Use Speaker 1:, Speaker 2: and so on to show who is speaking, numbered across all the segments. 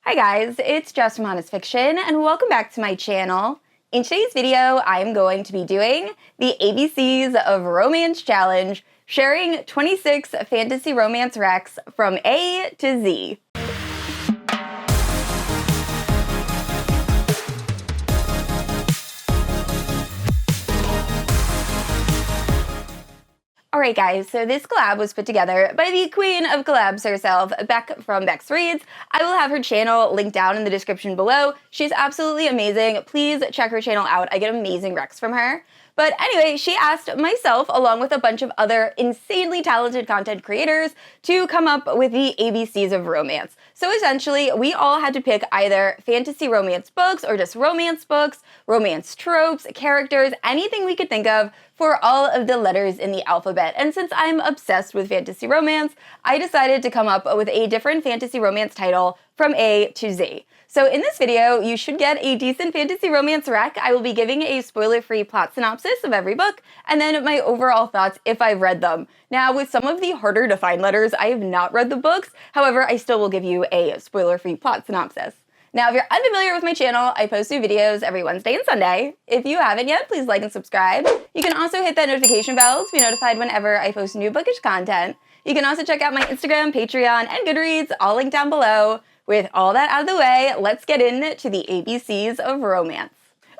Speaker 1: Hi guys, it's Jess from Honest Fiction, and welcome back to my channel. In today's video, I am going to be doing the ABCs of Romance Challenge, sharing 26 fantasy romance recs from A to Z. Alright guys, so this collab was put together by the queen of collabs herself, Beck from Beck's Reads. I will have her channel linked down in the description below. She's absolutely amazing. Please check her channel out. I get amazing recs from her. But anyway, she asked myself, along with a bunch of other insanely talented content creators, to come up with the ABCs of romance. So essentially, we all had to pick either fantasy romance books or just romance books, romance tropes, characters, anything we could think of for all of the letters in the alphabet. And since I'm obsessed with fantasy romance, I decided to come up with a different fantasy romance title from A to Z. So in this video, you should get a decent fantasy romance rec. I will be giving a spoiler-free plot synopsis of every book, and then my overall thoughts if I've read them. Now, with some of the harder to find letters, I have not read the books. However, I still will give you a spoiler-free plot synopsis. Now, if you're unfamiliar with my channel, I post new videos every Wednesday and Sunday. If you haven't yet, please like and subscribe. You can also hit that notification bell to be notified whenever I post new bookish content. You can also check out my Instagram, Patreon, and Goodreads, all linked down below. With all that out of the way, let's get into the ABCs of romance.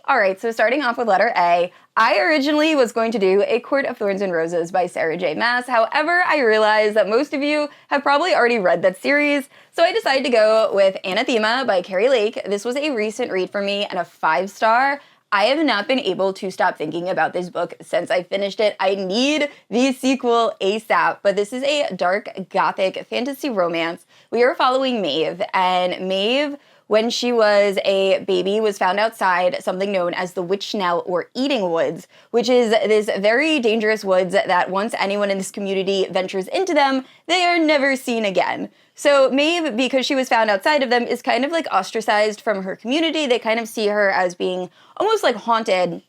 Speaker 1: Alright, so starting off with letter A, I originally was going to do A Court of Thorns and Roses by Sarah J. Maas. However, I realized that most of you have probably already read that series, so I decided to go with Anathema by Keri. This was a recent read for me and a 5-star. I have not been able to stop thinking about this book since I finished it. I need the sequel ASAP, but this is a dark gothic fantasy romance. We are following Maeve, and Maeve, when she was a baby, was found outside something known as the Witchnell or Eating Woods, which is this very dangerous woods that once anyone in this community ventures into them, they are never seen again. So Maeve, because she was found outside of them, is kind of like ostracized from her community. They kind of see her as being almost like haunted.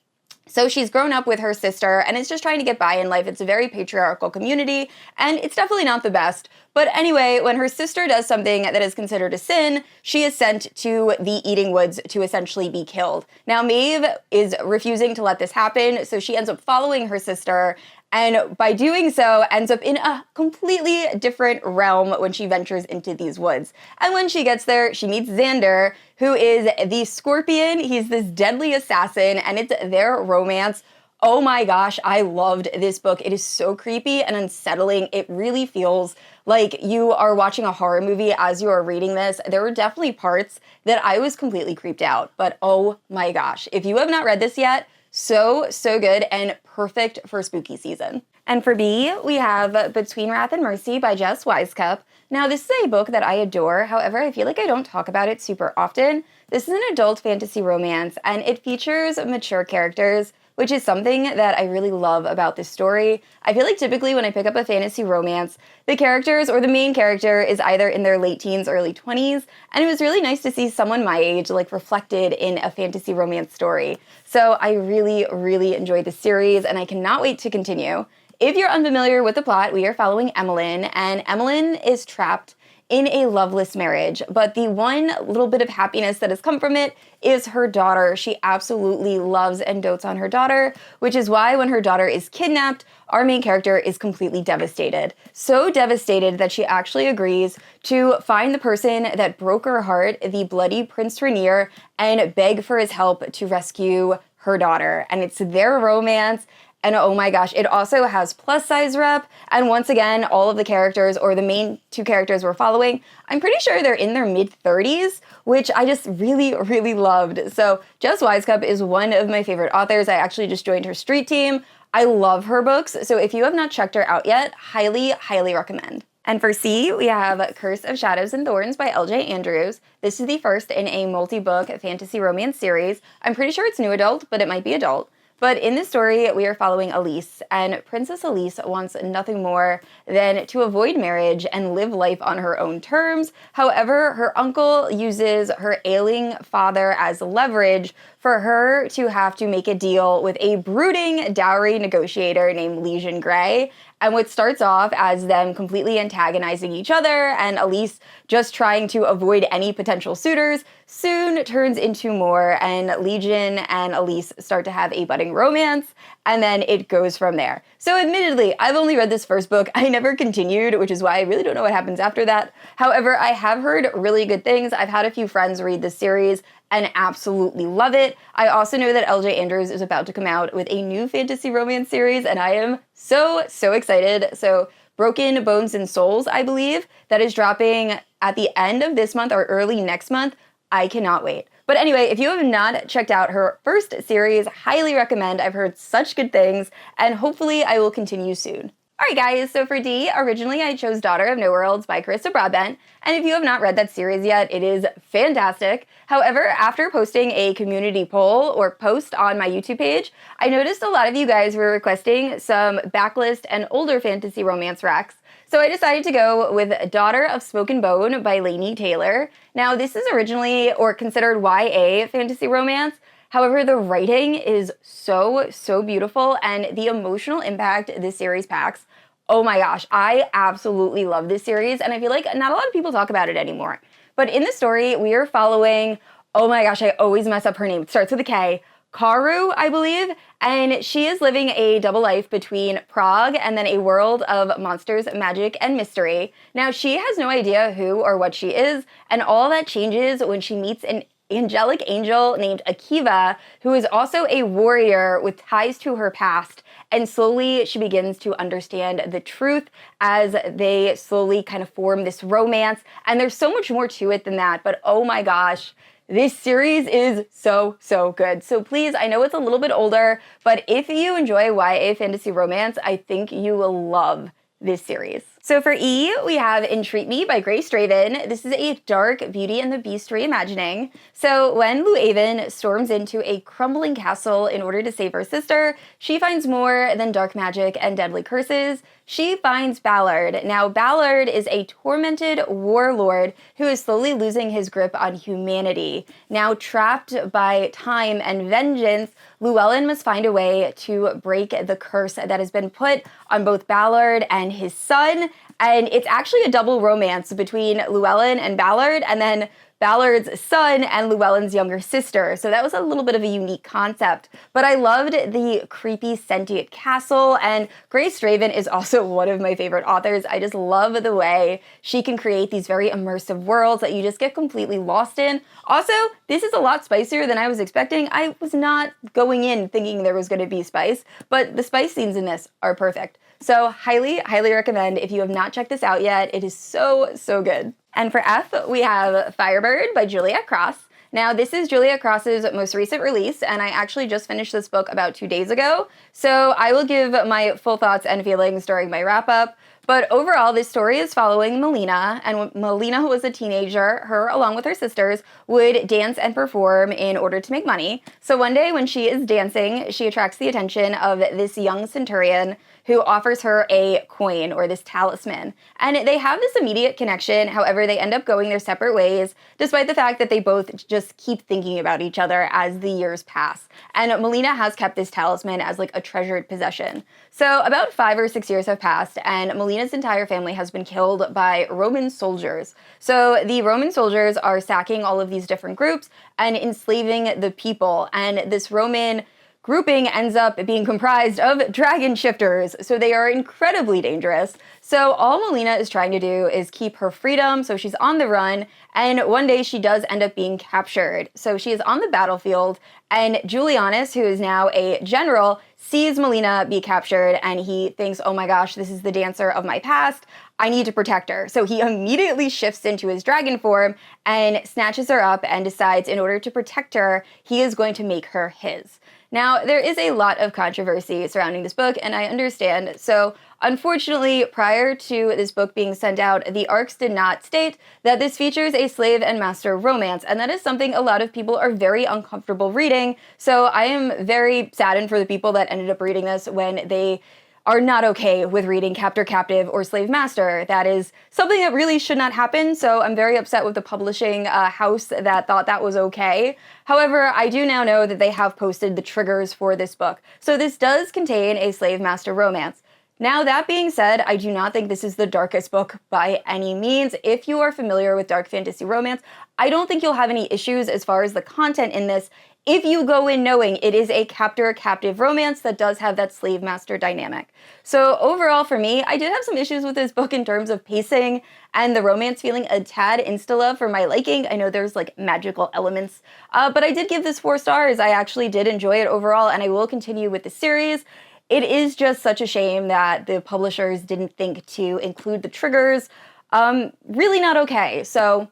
Speaker 1: So she's grown up with her sister and is just trying to get by in life. It's a very patriarchal community, and it's definitely not the best. But anyway, when her sister does something that is considered a sin, she is sent to the Eating Woods to essentially be killed. Now, Maeve is refusing to let this happen, so she ends up following her sister, and by doing so, ends up in a completely different realm when she ventures into these woods. And when she gets there, she meets Xander, who is the Scorpion. He's this deadly assassin, and it's their romance. Oh my gosh, I loved this book. It is so creepy and unsettling. It really feels like you are watching a horror movie as you are reading this. There were definitely parts that I was completely creeped out, but oh my gosh. If you have not read this yet, so good and perfect for spooky season. And for B, we have Between Wrath and Mercy by Jess Wisecup. Now, this is a book that I adore. However, I feel like I don't talk about it super often. This is an adult fantasy romance, and it features mature characters, which is something that I really love about this story. I feel like typically when I pick up a fantasy romance, the characters or the main character is either in their late teens, early 20s, and it was really nice to see someone my age like reflected in a fantasy romance story. So I really enjoyed the series, and I cannot wait to continue. If you're unfamiliar with the plot, we are following Emmeline, and Emmeline is trapped in a loveless marriage, but the one little bit of happiness that has come from it is her daughter. She absolutely loves and dotes on her daughter, which is why when her daughter is kidnapped, our main character is completely devastated. So devastated that she actually agrees to find the person that broke her heart, the bloody Prince Rainier, and beg for his help to rescue her daughter. And it's their romance. And oh my gosh, it also has plus size rep. And once again, all of the characters, or the main two characters we're following, I'm pretty sure they're in their mid-30s, which I just really loved. So Jess Wisecup is one of my favorite authors. I actually just joined her street team. I love her books. So if you have not checked her out yet, highly recommend. And for C, we have Curse of Shadows and Thorns by L.J. Andrews. This is the first in a multi-book fantasy romance series. I'm pretty sure it's new adult, but it might be adult. But in this story, we are following Elise, and Princess Elise wants nothing more than to avoid marriage and live life on her own terms. However, her uncle uses her ailing father as leverage for her to have to make a deal with a brooding dowry negotiator named Legion Grey. And what starts off as them completely antagonizing each other and Elise just trying to avoid any potential suitors soon turns into more, and Legion and Elise start to have a budding romance, and then it goes from there. So admittedly, I've only read this first book. I never continued, which is why I really don't know what happens after that. However, I have heard really good things. I've had a few friends read this series and absolutely love it. I also know that LJ Andrews is about to come out with a new fantasy romance series, and I am so excited. So Broken Bones and Souls, I believe, that is dropping at the end of this month or early next month. I cannot wait. But anyway, if you have not checked out her first series, highly recommend. I've heard such good things, and hopefully I will continue soon. Alright guys, so for D, originally I chose Daughter of No Worlds by Carissa Broadbent, and if you have not read that series yet, it is fantastic. However, after posting a community poll or post on my YouTube page, I noticed a lot of you guys were requesting some backlist and older fantasy romance recs. So I decided to go with Daughter of Smoke and Bone by Laini Taylor. Now this is originally or considered YA fantasy romance. However, the writing is so beautiful, and the emotional impact this series packs. Oh my gosh, I absolutely love this series, and I feel like not a lot of people talk about it anymore. But in the story, we are following, oh my gosh, I always mess up her name. It starts with a K. Karu, I believe, and she is living a double life between Prague and then a world of monsters, magic, and mystery. Now, she has no idea who or what she is, and all that changes when she meets an angelic angel named Akiva, who is also a warrior with ties to her past. And slowly she begins to understand the truth as they slowly kind of form this romance. And there's so much more to it than that, but oh my gosh, this series is so good. So please, I know it's a little bit older, but if you enjoy YA fantasy romance, I think you will love this series. So for E, we have Entreat Me by Grace Draven. This is a dark Beauty and the Beast reimagining. So when Luaven storms into a crumbling castle in order to save her sister, she finds more than dark magic and deadly curses. She finds Ballard. Now, Ballard is a tormented warlord who is slowly losing his grip on humanity. Now, trapped by time and vengeance, Llewellyn must find a way to break the curse that has been put on both Ballard and his son. And it's actually a double romance between Llewellyn and Ballard, and then Ballard's son and Llewellyn's younger sister. So that was a little bit of a unique concept. But I loved the creepy sentient castle, and Grace Draven is also one of my favorite authors. I just love the way she can create these very immersive worlds that you just get completely lost in. Also, this is a lot spicier than I was expecting. I was not going in thinking there was going to be spice, but the spice scenes in this are perfect. So highly recommend if you have not checked this out yet. It is so good. And for F, we have Firebird by Juliette Cross. Now, this is Juliette Cross's most recent release, and I actually just finished this book about 2 days ago, so I will give my full thoughts and feelings during my wrap-up. But overall, this story is following Melina, and when Melina was a teenager, her, along with her sisters, would dance and perform in order to make money. So one day when she is dancing, she attracts the attention of this young centurion who offers her a coin, or this talisman. And they have this immediate connection, however, they end up going their separate ways, despite the fact that they both just keep thinking about each other as the years pass. And Melina has kept this talisman as like a treasured possession. So about 5 or 6 years have passed, and Melina's entire family has been killed by Roman soldiers. So the Roman soldiers are sacking all of these different groups and enslaving the people, and this Roman grouping ends up being comprised of dragon shifters, so they are incredibly dangerous. So all Melina is trying to do is keep her freedom, so she's on the run, and one day she does end up being captured. So she is on the battlefield, and Julianus, who is now a general, sees Melina be captured, and he thinks, oh my gosh, this is the dancer of my past, I need to protect her. So he immediately shifts into his dragon form and snatches her up and decides in order to protect her, he is going to make her his. Now, there is a lot of controversy surrounding this book, and I understand. So, unfortunately, prior to this book being sent out, the ARCs did not state that this features a slave and master romance, and that is something a lot of people are very uncomfortable reading. So, I am very saddened for the people that ended up reading this when they are not okay with reading captor-captive or slave-master. That is something that really should not happen, so I'm very upset with the publishing house that thought that was okay. However, I do now know that they have posted the triggers for this book. So this does contain a slave-master romance. Now, that being said, I do not think this is the darkest book by any means. If you are familiar with dark fantasy romance, I don't think you'll have any issues as far as the content in this if you go in knowing it is a captor-captive romance that does have that slave-master dynamic. So overall for me, I did have some issues with this book in terms of pacing and the romance feeling a tad insta-love for my liking. I know there's like magical elements, but I did give this 4 stars. I actually did enjoy it overall, and I will continue with the series. It is just such a shame that the publishers didn't think to include the triggers. Really not okay. So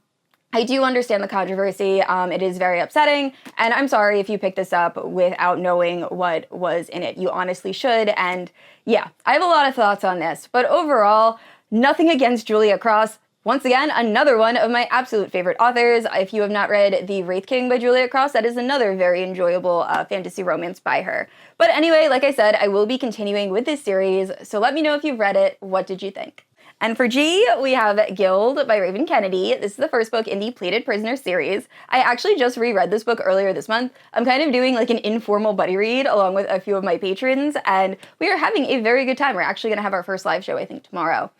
Speaker 1: I do understand the controversy. It is very upsetting, and I'm sorry if you picked this up without knowing what was in it. You honestly should, and yeah, I have a lot of thoughts on this, but overall, nothing against Juliette Cross. Once again, another one of my absolute favorite authors. If you have not read The Wraith King by Juliette Cross, that is another very enjoyable fantasy romance by her. But anyway, like I said, I will be continuing with this series, so let me know if you've read it. What did you think? And for G, we have Gild by Raven Kennedy. This is the first book in the Plated Prisoner series. I actually just reread this book earlier this month. I'm kind of doing like an informal buddy read along with a few of my patrons, and we are having a very good time. We're actually going to have our first live show, I think, tomorrow.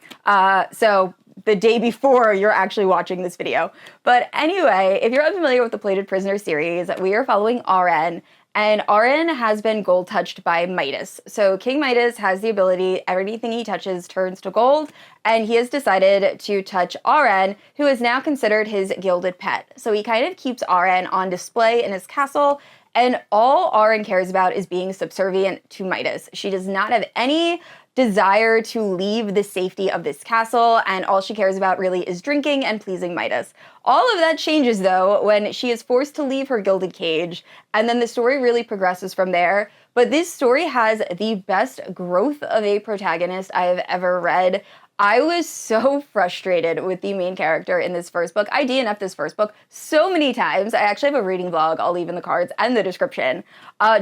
Speaker 1: So the day before you're actually watching this video. But anyway, if you're unfamiliar with the Plated Prisoner series, we are following RN. And RN has been gold touched by Midas. So King Midas has the ability, everything he touches turns to gold, and he has decided to touch RN, who is now considered his gilded pet. So he kind of keeps RN on display in his castle, and all RN cares about is being subservient to Midas. She does not have any desire to leave the safety of this castle, and all she cares about really is drinking and pleasing Midas. All of that changes, though, when she is forced to leave her gilded cage, and then the story really progresses from there. But this story has the best growth of a protagonist I have ever read. I was so frustrated with the main character in this first book. I DNF'd this first book so many times. I actually have a reading vlog I'll leave in the cards and the description,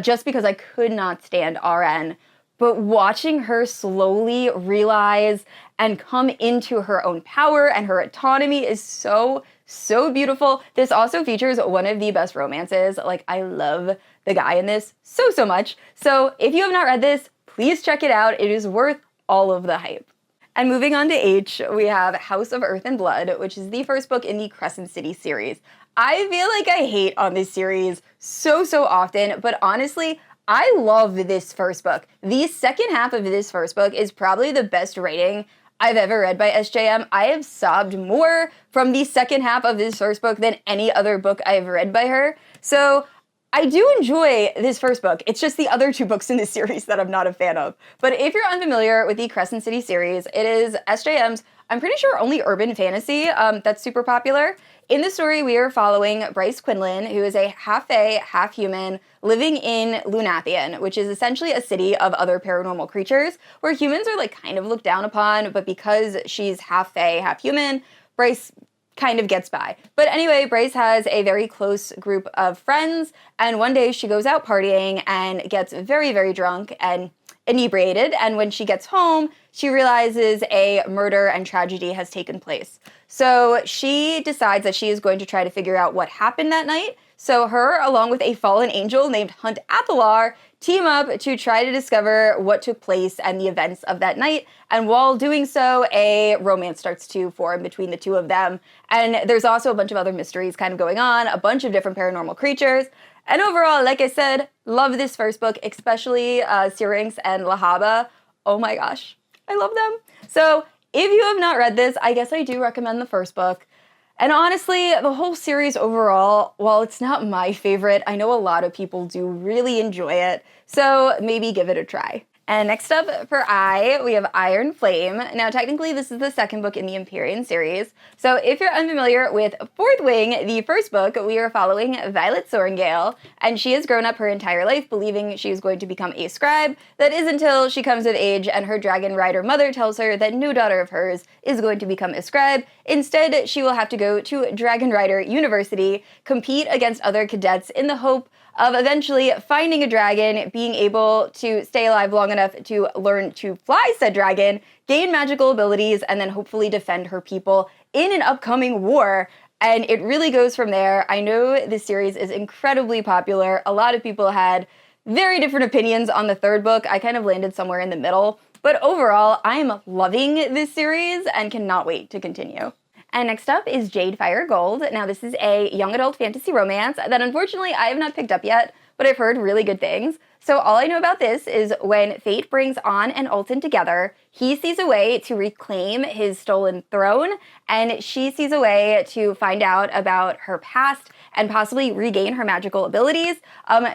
Speaker 1: just because I could not stand RN. But watching her slowly realize and come into her own power and her autonomy is so, so beautiful. This also features one of the best romances. Like, I love the guy in this so, so much. So if you have not read this, please check it out. It is worth all of the hype. And moving on to H, we have House of Earth and Blood, which is the first book in the Crescent City series. I feel like I hate on this series so, so often, but honestly, I love this first book. The second half of this first book is probably the best writing I've ever read by SJM. I have sobbed more from the second half of this first book than any other book I've read by her. So I do enjoy this first book. It's just the other 2 books in this series that I'm not a fan of. But if you're unfamiliar with the Crescent City series, it is SJM's, I'm pretty sure, only urban fantasy that's super popular. In the story, we are following Bryce Quinlan, who is a half-fae, half-human, living in Lunathian, which is essentially a city of other paranormal creatures, where humans are like kind of looked down upon, but because she's half-fae, half-human, Bryce kind of gets by. But anyway, Bryce has a very close group of friends, and one day she goes out partying and gets very, very drunk and inebriated, and when she gets home, she realizes a murder and tragedy has taken place. So she decides that she is going to try to figure out what happened that night. So her, along with a fallen angel named Hunt Athalar, team up to try to discover what took place and the events of that night. And while doing so, a romance starts to form between the 2 of them. And there's also a bunch of other mysteries kind of going on, a bunch of different paranormal creatures. And overall, like I said, love this first book, especially Syrinx and Lahaba. Oh my gosh, I love them. So if you have not read this, I guess I do recommend the first book. And honestly, the whole series overall, while it's not my favorite, I know a lot of people do really enjoy it, so maybe give it a try. And next up for I, we have Iron Flame. Now, technically, this is the second book in the Empyrean series. So if you're unfamiliar with Fourth Wing, the first book, we are following Violet Sorrengail, and she has grown up her entire life believing she is going to become a scribe. That is until she comes of age and her dragon rider mother tells her that no daughter of hers is going to become a scribe. Instead, she will have to go to Dragon Rider University, compete against other cadets in the hope of eventually finding a dragon, being able to stay alive long enough to learn to fly said dragon, gain magical abilities, and then hopefully defend her people in an upcoming war. And it really goes from there. I know this series is incredibly popular. A lot of people had very different opinions on the third book. I kind of landed somewhere in the middle. But overall, I'm loving this series and cannot wait to continue. And next up is Jade Fire Gold. Now this is a young adult fantasy romance that unfortunately I have not picked up yet, but I've heard really good things. So all I know about this is when fate brings On and Alton together, he sees a way to reclaim his stolen throne, and she sees a way to find out about her past and possibly regain her magical abilities.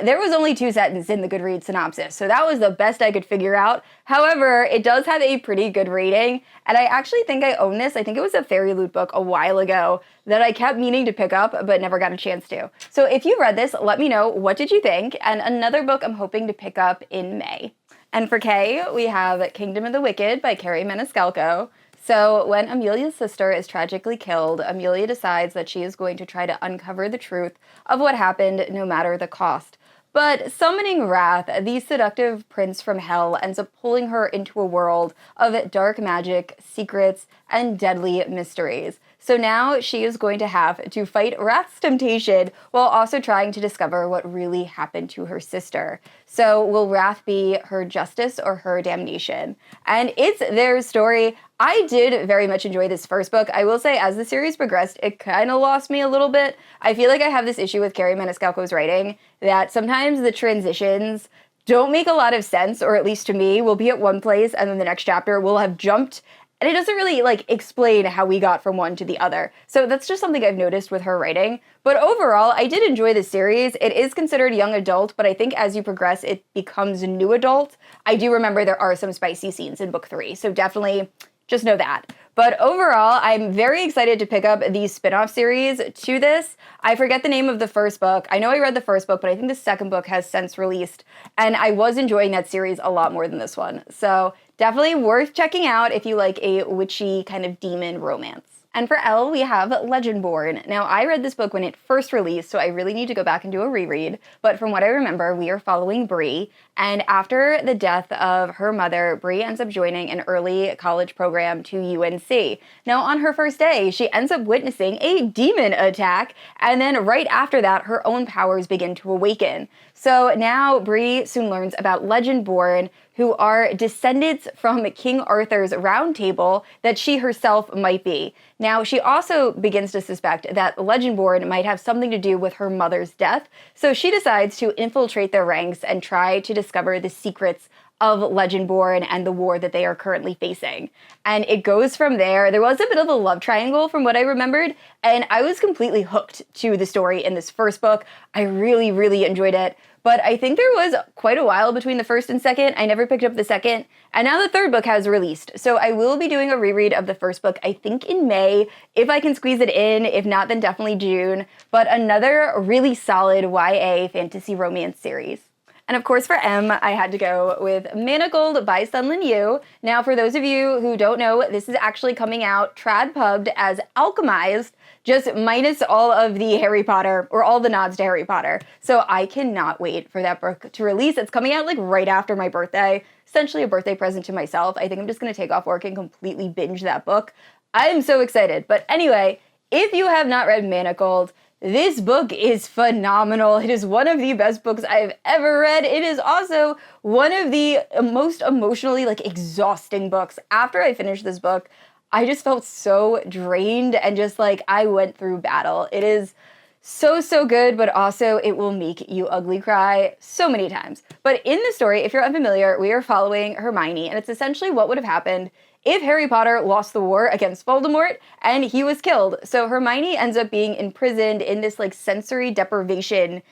Speaker 1: There was only 2 sentences in the Goodreads synopsis, so that was the best I could figure out. However, it does have a pretty good rating, and I actually think I own this. I think it was a Fairy Loot book a while ago that I kept meaning to pick up, but never got a chance to. So if you read this, let me know, what did you think? And another book I'm hoping to pick up in May. And for Kay, we have Kingdom of the Wicked by Keri Maniscalco. So when Amelia's sister is tragically killed, Amelia decides that she is going to try to uncover the truth of what happened no matter the cost. But summoning Wrath, the seductive prince from hell, ends up pulling her into a world of dark magic, secrets, and deadly mysteries. So now she is going to have to fight Wrath's temptation while also trying to discover what really happened to her sister. So will Wrath be her justice or her damnation? And it's their story. I did very much enjoy this first book. I will say, as the series progressed, it kind of lost me a little bit. I feel like I have this issue with Keri Maniscalco's writing, that sometimes the transitions don't make a lot of sense, or at least to me, we'll be at one place and then the next chapter will have jumped, and it doesn't really explain how we got from one to the other. So that's just something I've noticed with her writing. But overall, I did enjoy this series. It is considered young adult, but I think as you progress, it becomes new adult. I do remember there are some spicy scenes in book 3, so definitely just know that. But overall, I'm very excited to pick up the spin-off series to this. I forget the name of the first book. I know I read the first book, but I think the second book has since released, and I was enjoying that series a lot more than this one. So definitely worth checking out if you like a witchy kind of demon romance. And for Elle, we have Legendborn. Now, I read this book when it first released, so I really need to go back and do a reread. But from what I remember, we are following Bree, and after the death of her mother, Bree ends up joining an early college program to UNC. Now, on her first day, she ends up witnessing a demon attack, and then right after that, her own powers begin to awaken. So now Bree soon learns about Legendborn, who are descendants from King Arthur's Round Table that she herself might be. Now, she also begins to suspect that Legendborn might have something to do with her mother's death, so she decides to infiltrate their ranks and try to discover the secrets of Legendborn and the war that they are currently facing. And it goes from there. There was a bit of a love triangle from what I remembered, and I was completely hooked to the story in this first book. I really, really enjoyed it. But I think there was quite a while between the first and second. I never picked up the second, and now the third book has released. So I will be doing a reread of the first book, I think in May, if I can squeeze it in. If not, then definitely June. But another really solid YA fantasy romance series. And of course for M, I had to go with Manacled by SenLinYu. Now for those of you who don't know, this is actually coming out trad-pubbed as Alchemized, just minus all of the Harry Potter, or all the nods to Harry Potter. So I cannot wait for that book to release. It's coming out right after my birthday, essentially a birthday present to myself. I think I'm just gonna take off work and completely binge that book. I am so excited. But anyway, if you have not read Manacled, this book is phenomenal. It is one of the best books I've ever read. It is also one of the most emotionally exhausting books. After I finished this book, I just felt so drained and just I went through battle. It is so, so good, but also it will make you ugly cry so many times. But in the story, if you're unfamiliar, we are following Hermione, and it's essentially what would have happened if Harry Potter lost the war against Voldemort and he was killed. So Hermione ends up being imprisoned in this sensory deprivation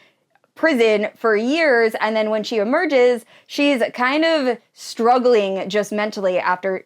Speaker 1: prison for years, and then when she emerges, she's kind of struggling just mentally after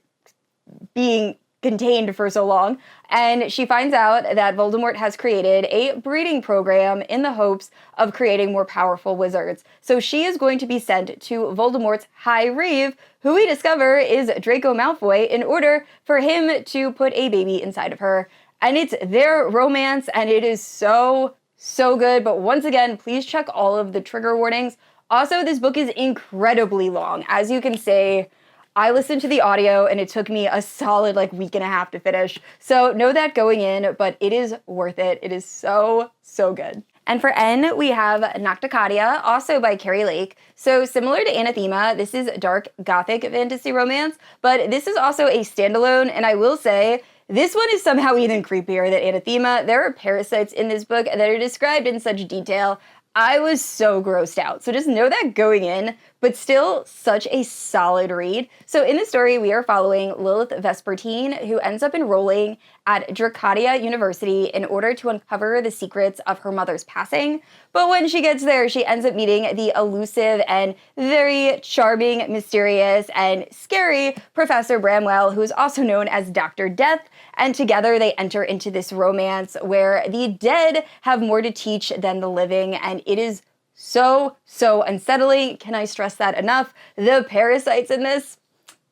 Speaker 1: being contained for so long, and she finds out that Voldemort has created a breeding program in the hopes of creating more powerful wizards. So she is going to be sent to Voldemort's High Reeve, who we discover is Draco Malfoy, in order for him to put a baby inside of her. And it's their romance, and it is so, so good. But once again, please check all of the trigger warnings. Also, this book is incredibly long. As you can see, I listened to the audio and it took me a solid week and a half to finish. So know that going in, but it is worth it. It is so, so good. And for N, we have Nocticadia, also by Keri Lake. So similar to Anathema, this is dark gothic fantasy romance, but this is also a standalone, and I will say, this one is somehow even creepier than Anathema. There are parasites in this book that are described in such detail. I was so grossed out. So just know that going in, but still such a solid read. So in the story, we are following Lilith Vespertine, who ends up enrolling at Dracadia University in order to uncover the secrets of her mother's passing. But when she gets there, she ends up meeting the elusive and very charming, mysterious, and scary Professor Bramwell, who is also known as Dr. Death. And together they enter into this romance where the dead have more to teach than the living, and it is so unsettling. Can I stress that enough? The parasites in this,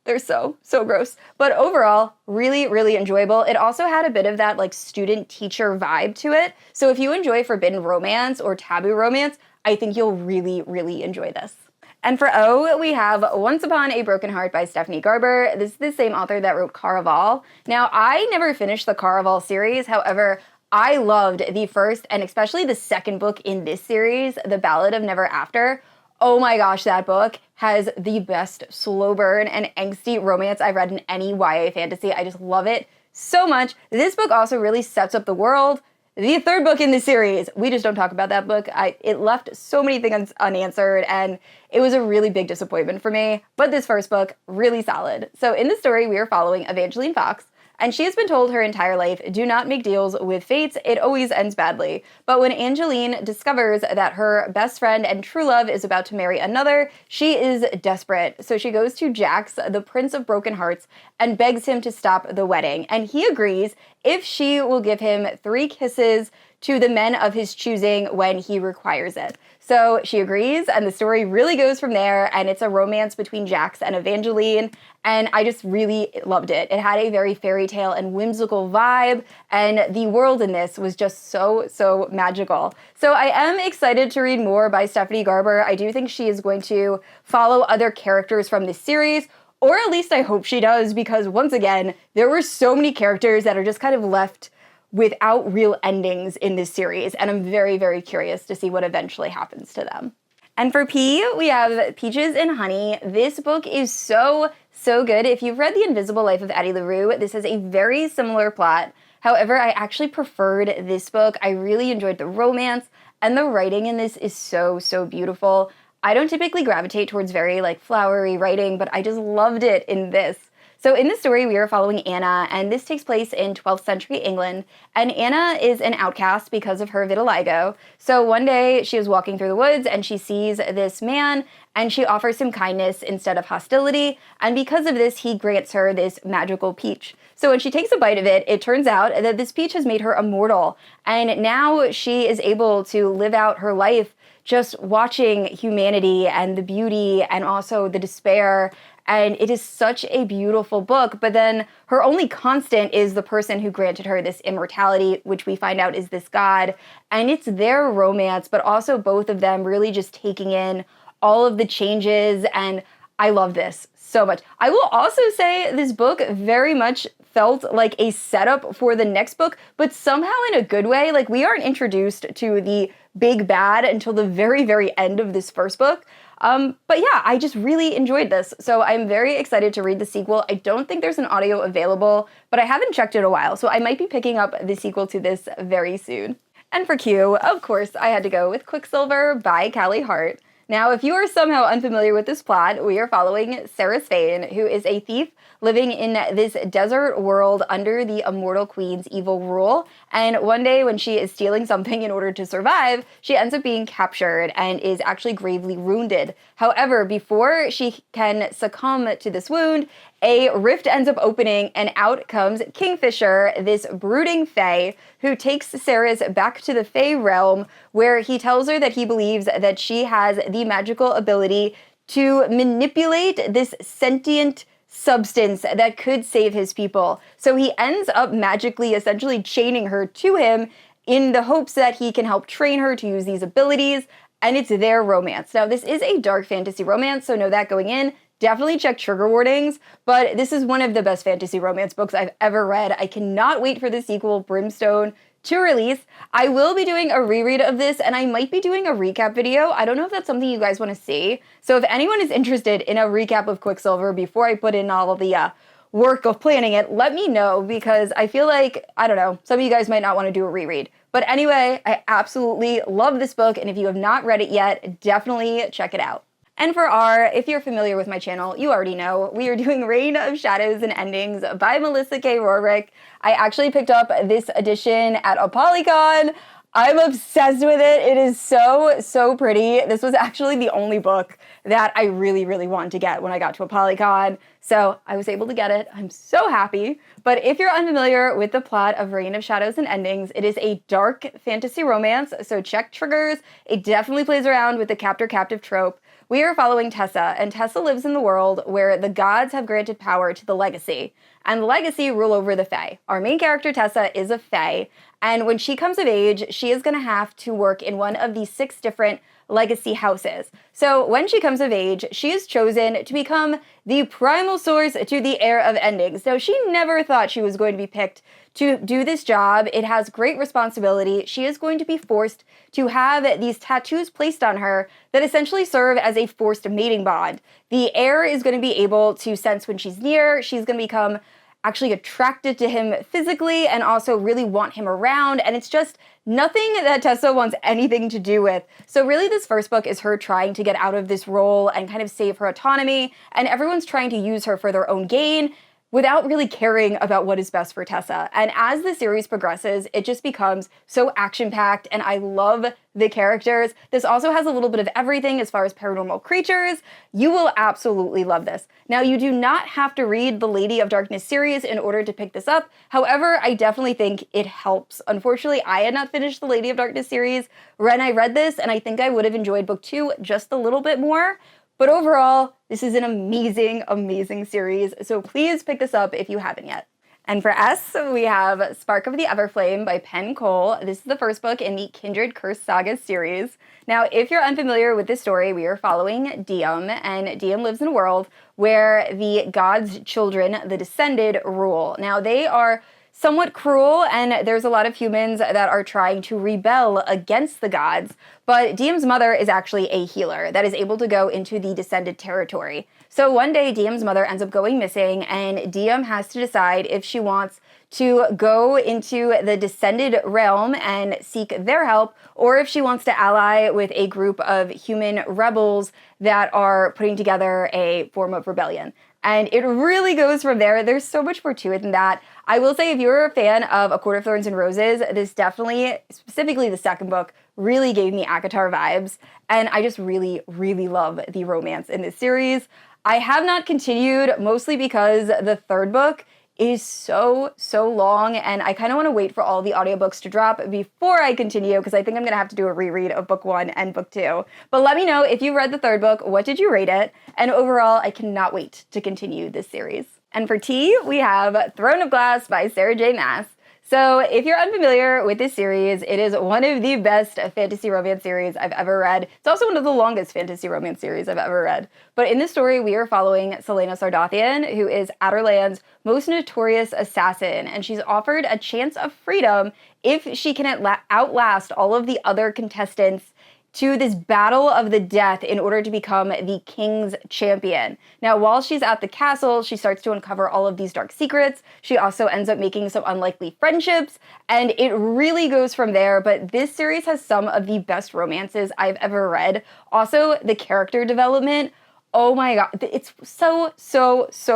Speaker 1: they're so gross. But overall, really enjoyable. It also had a bit of that like student-teacher vibe to it. So if you enjoy forbidden romance or taboo romance, I think you'll really enjoy this. And for O, we have Once Upon a Broken Heart by Stephanie Garber. This is the same author that wrote Caraval. Now, I never finished the Caraval series. However, I loved the first and especially the second book in this series, The Ballad of Never After. Oh my gosh, that book has the best slow burn and angsty romance I've read in any YA fantasy. I just love it so much. This book also really sets up the world. The third book in the series, we just don't talk about that book. It left so many things unanswered, and it was a really big disappointment for me. But this first book, really solid. So in the story, we are following Evangeline Fox, and she has been told her entire life, do not make deals with fates, it always ends badly. But when Angeline discovers that her best friend and true love is about to marry another, she is desperate. So she goes to Jax, the Prince of Broken Hearts, and begs him to stop the wedding. And he agrees if she will give him 3 kisses to the men of his choosing when he requires it. So she agrees, and the story really goes from there, and it's a romance between Jax and Evangeline, and I just really loved it. It had a very fairy tale and whimsical vibe, and the world in this was just so magical. So I am excited to read more by Stephanie Garber. I do think she is going to follow other characters from this series, or at least I hope she does, because once again, there were so many characters that are just kind of left without real endings in this series, and I'm very curious to see what eventually happens to them. And for P, we have Peaches and Honey. This book is so good. If you've read The Invisible Life of Addie LaRue, this has a very similar plot. However, I actually preferred this book. I really enjoyed the romance, and the writing in this is so beautiful. I don't typically gravitate towards very like flowery writing, but I just loved it in this. So in the story, we are following Anna, and this takes place in 12th century England, and Anna is an outcast because of her vitiligo. So one day, she is walking through the woods, and she sees this man, and she offers him kindness instead of hostility, and because of this, he grants her this magical peach. So when she takes a bite of it, it turns out that this peach has made her immortal, and now she is able to live out her life just watching humanity and the beauty and also the despair. And it is such a beautiful book, but then her only constant is the person who granted her this immortality, which we find out is this god. And it's their romance, but also both of them really just taking in all of the changes, and I love this so much. I will also say this book very much felt like a setup for the next book, but somehow in a good way. Like, we aren't introduced to the big bad until the very end of this first book. But yeah, I just really enjoyed this. So I'm very excited to read the sequel. I don't think there's an audio available, but I haven't checked in a while, so I might be picking up the sequel to this very soon. And for Q, of course, I had to go with Quicksilver by Callie Hart. Now, if you are somehow unfamiliar with this plot, we are following Sarah Spain, who is a thief living in this desert world under the Immortal Queen's evil rule. And one day when she is stealing something in order to survive, she ends up being captured and is actually gravely wounded. However, before she can succumb to this wound, a rift ends up opening, and out comes Kingfisher, this brooding fae, who takes Sarah's back to the fae realm, where he tells her that he believes that she has the magical ability to manipulate this sentient substance that could save his people. So he ends up magically essentially chaining her to him in the hopes that he can help train her to use these abilities, and it's their romance. Now, this is a dark fantasy romance, so know that going in. Definitely check trigger warnings, but this is one of the best fantasy romance books I've ever read. I cannot wait for the sequel, Brimstone. to release. I will be doing a reread of this, and I might be doing a recap video. I don't know if that's something you guys want to see. So if anyone is interested in a recap of Quicksilver before I put in all of the work of planning it, let me know, because I feel like, I don't know, some of you guys might not want to do a reread. But anyway, I absolutely love this book, and if you have not read it yet, definitely check it out. And for R, if you're familiar with my channel, you already know we are doing Reign of Shadows and Endings by Melissa K. Roehrich. I actually picked up this edition at a Polycon. I'm obsessed with it. It is so pretty. This was actually the only book that I really wanted to get when I got to a Polycon. So I was able to get it. I'm so happy. But if you're unfamiliar with the plot of Reign of Shadows and Endings, it is a dark fantasy romance. So check triggers. It definitely plays around with the captor-captive trope. We are following Tessa, and Tessa lives in the world where the gods have granted power to the Legacy, and the Legacy rule over the Fae. Our main character, Tessa, is a Fae, and when she comes of age, she is going to have to work in one of these 6 different Legacy houses. So when she comes of age, she is chosen to become the primal source to the Heir of Endings. So she never thought she was going to be picked to do this job. It has great responsibility. She is going to be forced to have these tattoos placed on her that essentially serve as a forced mating bond. The Heir is going to be able to sense when she's near. She's going to become actually attracted to him physically and also really want him around. And it's just nothing that Tessa wants anything to do with. So really this first book is her trying to get out of this role and kind of save her autonomy. And everyone's trying to use her for their own gain without really caring about what is best for Tessa. And as the series progresses, it just becomes so action-packed, and I love the characters. This also has a little bit of everything as far as paranormal creatures. You will absolutely love this. Now, you do not have to read the Lady of Darkness series in order to pick this up. However, I definitely think it helps. Unfortunately, I had not finished the Lady of Darkness series when I read this, and I think I would have enjoyed book 2 just a little bit more. But overall, this is an amazing series, so please pick this up if you haven't yet. And for S, we have Spark of the Everflame by Penn Cole. This is the first book in the Kindred Curse Saga series. Now, if you're unfamiliar with this story, we are following Deonn, and Deonn lives in a world where the gods' children, the Descended, rule. Now, they are somewhat cruel, and there's a lot of humans that are trying to rebel against the gods, but Deonn's mother is actually a healer that is able to go into the Descended territory. So one day, Deonn's mother ends up going missing, and Deonn has to decide if she wants to go into the Descended realm and seek their help, or if she wants to ally with a group of human rebels that are putting together a form of rebellion. And it really goes from there. There's so much more to it than that. I will say, if you're a fan of A Court of Thorns and Roses, this definitely, specifically the second book, really gave me ACOTAR vibes. And I just really love the romance in this series. I have not continued, mostly because the third book is so long, and I kind of want to wait for all the audiobooks to drop before I continue, because I think I'm going to have to do a reread of book 1 and book 2. But let me know if you read the third book, what did you rate it? And overall, I cannot wait to continue this series. And for T, we have Throne of Glass by Sarah J. Maas. So if you're unfamiliar with this series, it is one of the best fantasy romance series I've ever read. It's also one of the longest fantasy romance series I've ever read. But in this story, we are following Celaena Sardothien, who is Adderland's most notorious assassin, and she's offered a chance of freedom if she can outlast all of the other contestants to this battle of the death in order to become the king's champion. Now, while she's at the castle, she starts to uncover all of these dark secrets. She also ends up making some unlikely friendships, and it really goes from there. But this series has some of the best romances I've ever read. Also, the character development, oh my god, it's so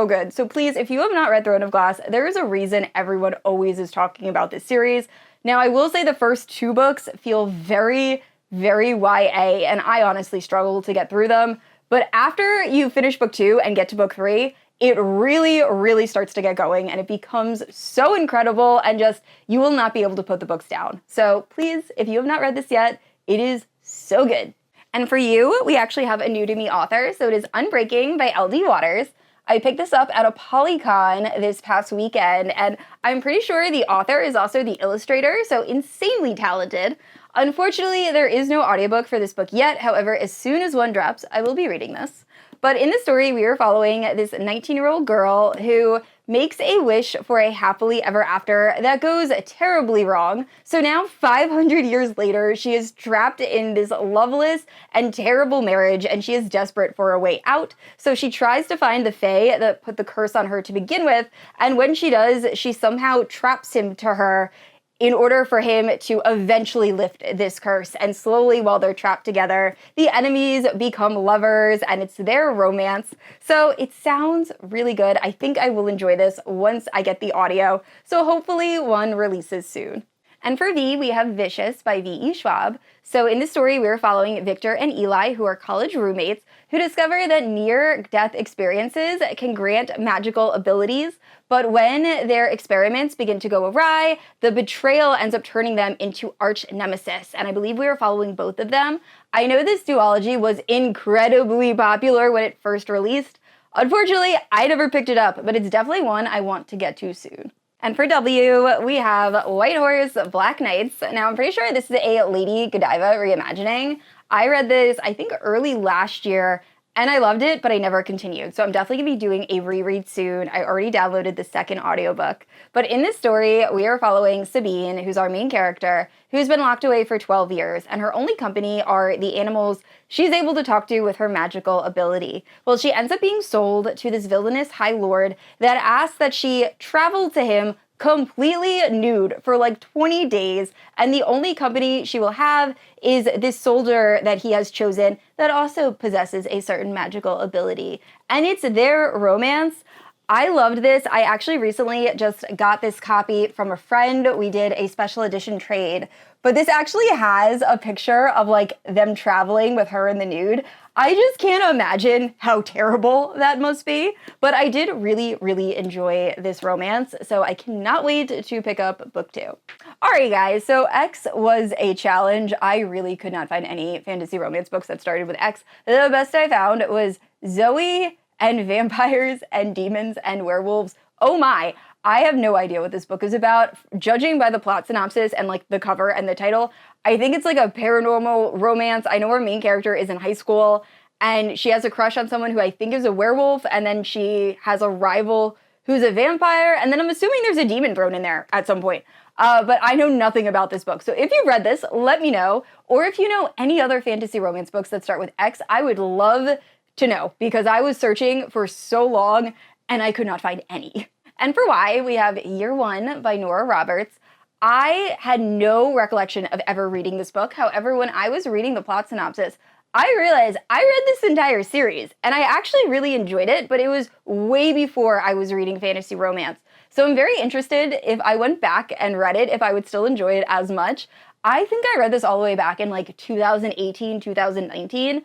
Speaker 1: good. So please, if you have not read Throne of Glass, there is a reason everyone always is talking about this series. Now, I will say the first 2 books feel very YA, and I honestly struggle to get through them. But after you finish book 2 and get to book 3, it really starts to get going, and it becomes so incredible, and just, you will not be able to put the books down. So please, if you have not read this yet, it is so good. And for you, we actually have a new to me author, so it is Unbreaking by LD Waters. I picked this up at a Polycon this past weekend, and I'm pretty sure the author is also the illustrator, so insanely talented. Unfortunately, there is no audiobook for this book yet. However, as soon as one drops, I will be reading this. But in the story, we are following this 19-year-old girl who makes a wish for a happily ever after that goes terribly wrong. So now 500 years later, she is trapped in this loveless and terrible marriage, and she is desperate for a way out. So she tries to find the Fae that put the curse on her to begin with, and when she does, she somehow traps him to her in order for him to eventually lift this curse. And slowly, while they're trapped together, the enemies become lovers, and it's their romance. So it sounds really good. I think I will enjoy this once I get the audio. So hopefully one releases soon. And for V, we have Vicious by V.E. Schwab. So in this story, we're following Victor and Eli, who are college roommates, who discover that near-death experiences can grant magical abilities, but when their experiments begin to go awry, the betrayal ends up turning them into arch nemesis. And I believe we are following both of them. I know this duology was incredibly popular when it first released. Unfortunately, I never picked it up, but it's definitely one I want to get to soon. And for W, we have White Horse, Black Knights. Now, I'm pretty sure this is a Lady Godiva reimagining. I read this, I think, early last year, and I loved it, but I never continued. So I'm definitely going to be doing a reread soon. I already downloaded the second audiobook. But in this story, we are following Sabine, who's our main character, who's been locked away for 12 years, and her only company are the animals she's able to talk to with her magical ability. Well, she ends up being sold to this villainous High Lord that asks that she travel to him completely nude for like 20 days, and the only company she will have is this soldier that he has chosen that also possesses a certain magical ability. And it's their romance. I loved this. I actually recently just got this copy from a friend. We did a special edition trade, but this actually has a picture of like them traveling with her in the nude. I just can't imagine how terrible that must be, but I did really, really enjoy this romance, so I cannot wait to pick up book 2. Alright guys, so X was a challenge. I really could not find any fantasy romance books that started with X. The best I found was Zoe and vampires and demons and werewolves. Oh my, I have no idea what this book is about. Judging by the plot synopsis and like the cover and the title, I think it's like a paranormal romance. I know our main character is in high school and she has a crush on someone who I think is a werewolf, and then she has a rival who's a vampire, and then I'm assuming there's a demon thrown in there at some point. But I know nothing about this book. So if you've read this, let me know. Or if you know any other fantasy romance books that start with X, I would love to know, because I was searching for so long and I could not find any. And for Y, we have Year One by Nora Roberts. I had no recollection of ever reading this book. However, when I was reading the plot synopsis, I realized I read this entire series and I actually really enjoyed it, but it was way before I was reading fantasy romance. So I'm very interested if I went back and read it, if I would still enjoy it as much. I think I read this all the way back in like 2018, 2019.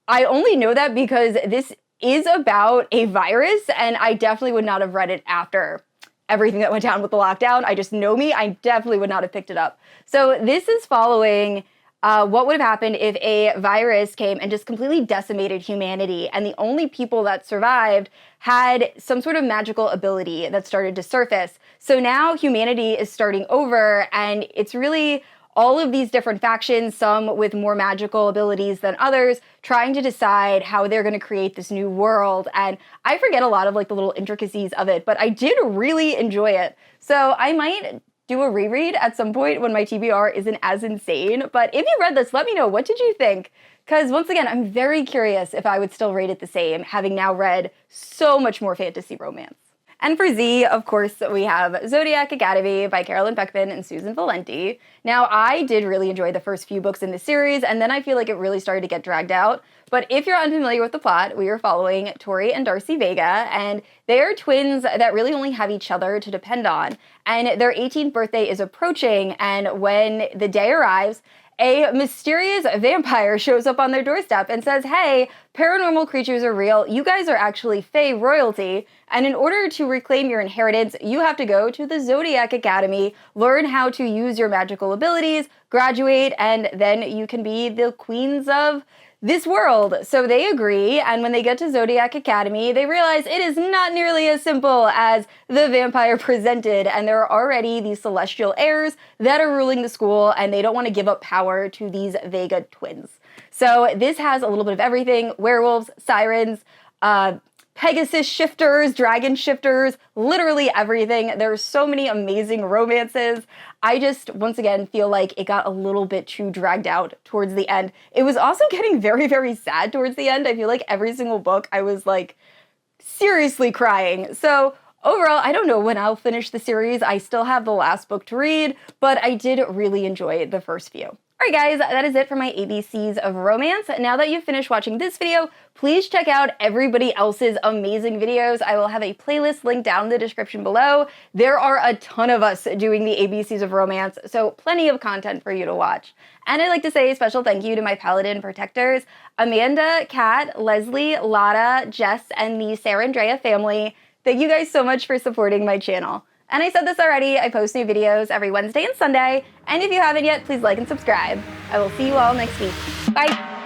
Speaker 1: I only know that because this is about a virus, and I definitely would not have read it after everything that went down with the lockdown. I just know me, I definitely would not have picked it up. So this is following what would have happened if a virus came and just completely decimated humanity, and the only people that survived had some sort of magical ability that started to surface. So now humanity is starting over, and it's really all of these different factions, some with more magical abilities than others, trying to decide how they're going to create this new world. And I forget a lot of like the little intricacies of it, but I did really enjoy it. So I might do a reread at some point when my TBR isn't as insane. But if you read this, let me know, what did you think? Because once again, I'm very curious if I would still rate it the same, having now read so much more fantasy romance. And for Z, of course, we have Zodiac Academy by Carolyn Beckman and Susan Valenti. Now, I did really enjoy the first few books in the series, and then I feel like it really started to get dragged out. But if you're unfamiliar with the plot, we are following Tori and Darcy Vega, and they are twins that really only have each other to depend on. And their 18th birthday is approaching, and when the day arrives, a mysterious vampire shows up on their doorstep and says, hey, paranormal creatures are real. You guys are actually Fae royalty. And in order to reclaim your inheritance, you have to go to the Zodiac Academy, learn how to use your magical abilities, graduate, and then you can be the queens of this world. So they agree, and when they get to Zodiac Academy, they realize it is not nearly as simple as the vampire presented, and there are already these celestial heirs that are ruling the school, and they don't want to give up power to these Vega twins. So this has a little bit of everything: werewolves, sirens, Pegasus shifters, dragon shifters, literally everything. There's so many amazing romances. I just, once again, feel like it got a little bit too dragged out towards the end. It was also getting very, very sad towards the end. I feel like every single book I was like seriously crying. So overall, I don't know when I'll finish the series. I still have the last book to read, but I did really enjoy the first few. Alright guys, that is it for my ABCs of romance. Now that you've finished watching this video, please check out everybody else's amazing videos. I will have a playlist linked down in the description below. There are a ton of us doing the ABCs of romance, so plenty of content for you to watch. And I'd like to say a special thank you to my Paladin protectors, Amanda, Kat, Leslie, Lotta, Jess, and the Sarah Andrea family. Thank you guys so much for supporting my channel. And I said this already, I post new videos every Wednesday and Sunday, and if you haven't yet, please like and subscribe. I will see you all next week. Bye!